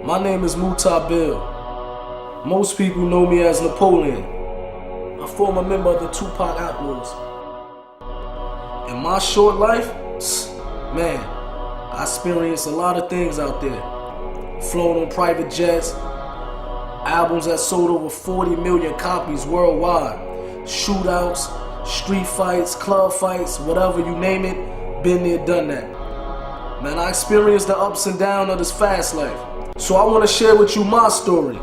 My name is Bill. Most people know me as Napoleon, a former member of the Tupac Outlaws. In my short life, man, I experienced a lot of things out there. Flown on private jets, albums that sold over 40 million copies worldwide, shootouts, street fights, club fights, whatever you name it, been there, done that. Man, I experienced the ups and downs of this fast life. So I want to share with you my story,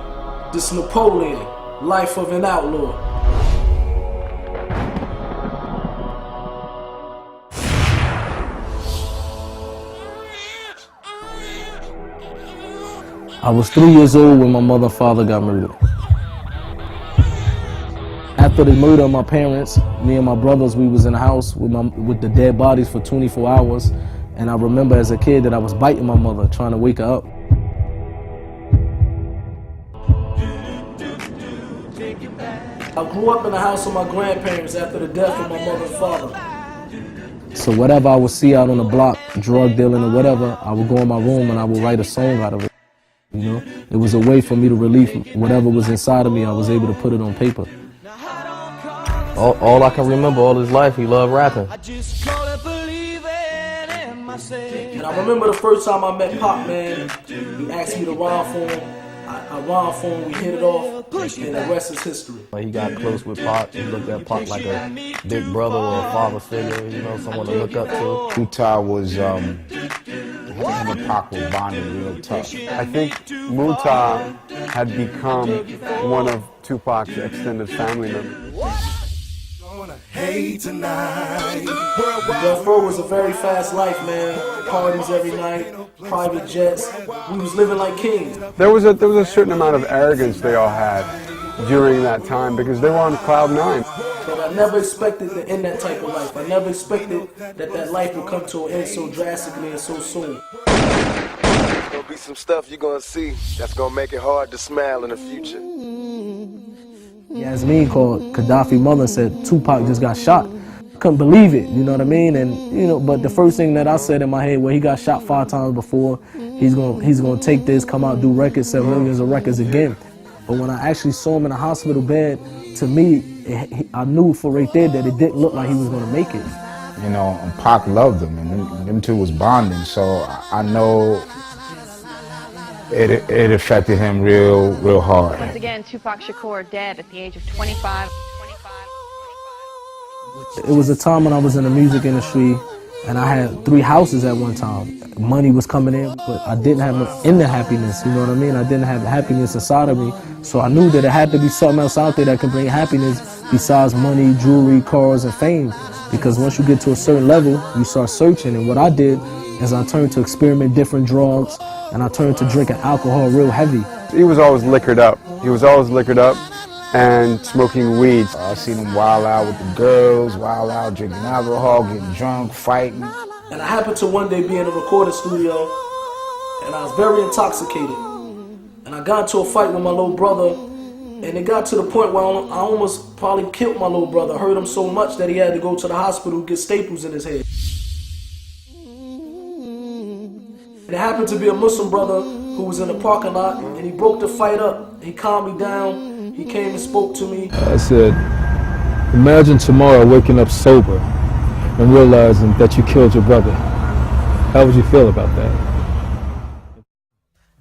this Napoleon, life of an outlaw. I was 3 years old when my mother and father got murdered. After the murder of my parents, me and my brothers, we was in the house with the dead bodies for 24 hours. And I remember as a kid that I was biting my mother, trying to wake her up. I grew up in the house of my grandparents after the death of my mother and father. So whatever I would see out on the block, drug dealing or whatever, I would go in my room and I would write a song out of it. You know, it was a way for me to relieve whatever was inside of me. I was able to put it on paper. All I can remember all his life, he loved rapping. And I remember the first time I met Pop, man, he asked me to rhyme for him. I rhymed for him, we hit it off, and the rest is history. He got close with Pop. He looked at Pop like a big brother or a father figure, you know, someone to look up to. Muta was, him and Pac were bonded real tough. I think Muta had become one of Tupac's extended family members. Death Row was a very fast life, man. Parties every night, private jets. We was living like kings. There was a certain amount of arrogance they all had during that time because they were on cloud nine. But I never expected to end that type of life. I never expected that life would come to an end so drastically and so soon. There's gonna be some stuff you're gonna see that's gonna make it hard to smile in the future. Yasmin called Gaddafi's mother and said Tupac just got shot. Couldn't believe it, you know what I mean? And you know, but the first thing that I said in my head, well, he got shot 5 times before. He's gonna take this, come out, do records, sell millions of records again. But when I actually saw him in a hospital bed, to me, I knew for right there that it didn't look like he was gonna make it. You know, and Pac loved him, and them two was bonding. So I know it affected him real hard. Once again, Tupac Shakur dead at the age of 25. It was a time when I was in the music industry and I had 3 houses at one time. Money was coming in, but I didn't have inner happiness, you know what I mean? I didn't have happiness inside of me. So I knew that it had to be something else out there that could bring happiness besides money, jewelry, cars, and fame. Because once you get to a certain level, you start searching. And what I did is I turned to experiment different drugs, and I turned to drinking alcohol real heavy. He was always liquored up. He was always liquored up and smoking weed. I seen him wild out with the girls, wild out drinking alcohol, getting drunk, fighting. And I happened to one day be in a recording studio, and I was very intoxicated. And I got into a fight with my little brother, and it got to the point where I almost probably killed my little brother. I hurt him so much that he had to go to the hospital to get staples in his head. And it happened to be a Muslim brother who was in the parking lot, and he broke the fight up. He calmed me down. He came and spoke to me. I said, imagine tomorrow waking up sober and realizing that you killed your brother. How would you feel about that?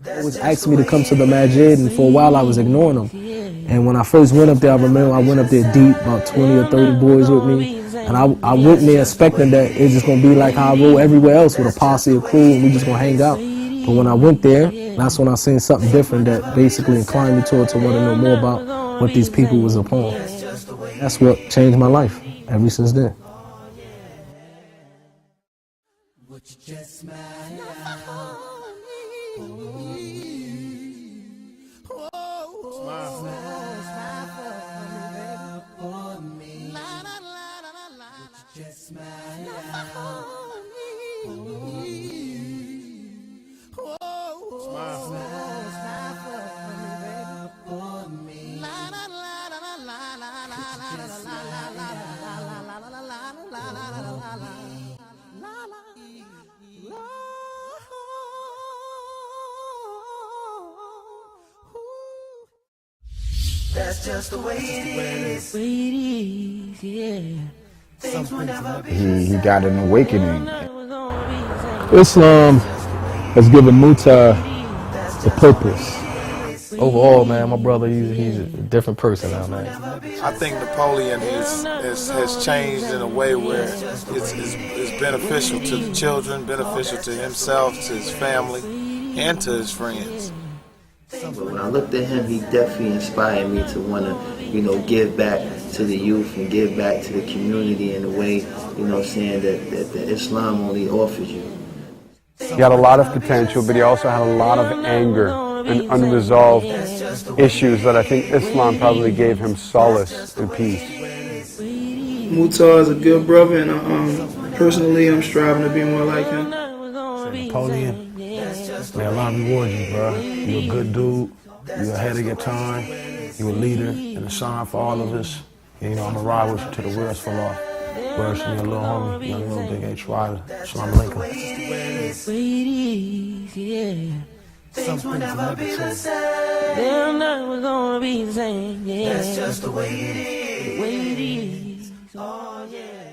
They always asked me to come to the Masjid, and for a while I was ignoring them. And when I first went up there, I remember I went up there deep, about 20 or 30 boys with me. And I went there expecting that it's just going to be like how I roll everywhere else with a posse, a crew, and we just going to hang out. But when I went there, that's when I seen something different that basically inclined me to want to know more about what these people was upon. That's what changed my life ever since then. That's just the way it is. He got an awakening. Islam has given Mutar a purpose. Overall, man, my brother, he's a different person now, man. I think Napoleon has changed in a way where it's beneficial to the children, beneficial to himself, to his family, and to his friends. But when I looked at him, he definitely inspired me to want to, give back to the youth and give back to the community in a way, that Islam only offers you. He had a lot of potential, but he also had a lot of anger and unresolved issues that I think Islam probably gave him solace and peace. Mutar is a good brother, and personally, I'm striving to be more like him. Napoleon, may Allah reward you, bro. You're a good dude. You're ahead of your time. You're a leader and a sign for all of us. And, I'm going to ride with you to the wheels fall off. Words to me, a little homie, young little big H. Riley. Salam alaikum. Things will never be the same. They're never gonna be the same. Yeah. That's just the way it is. Oh yeah.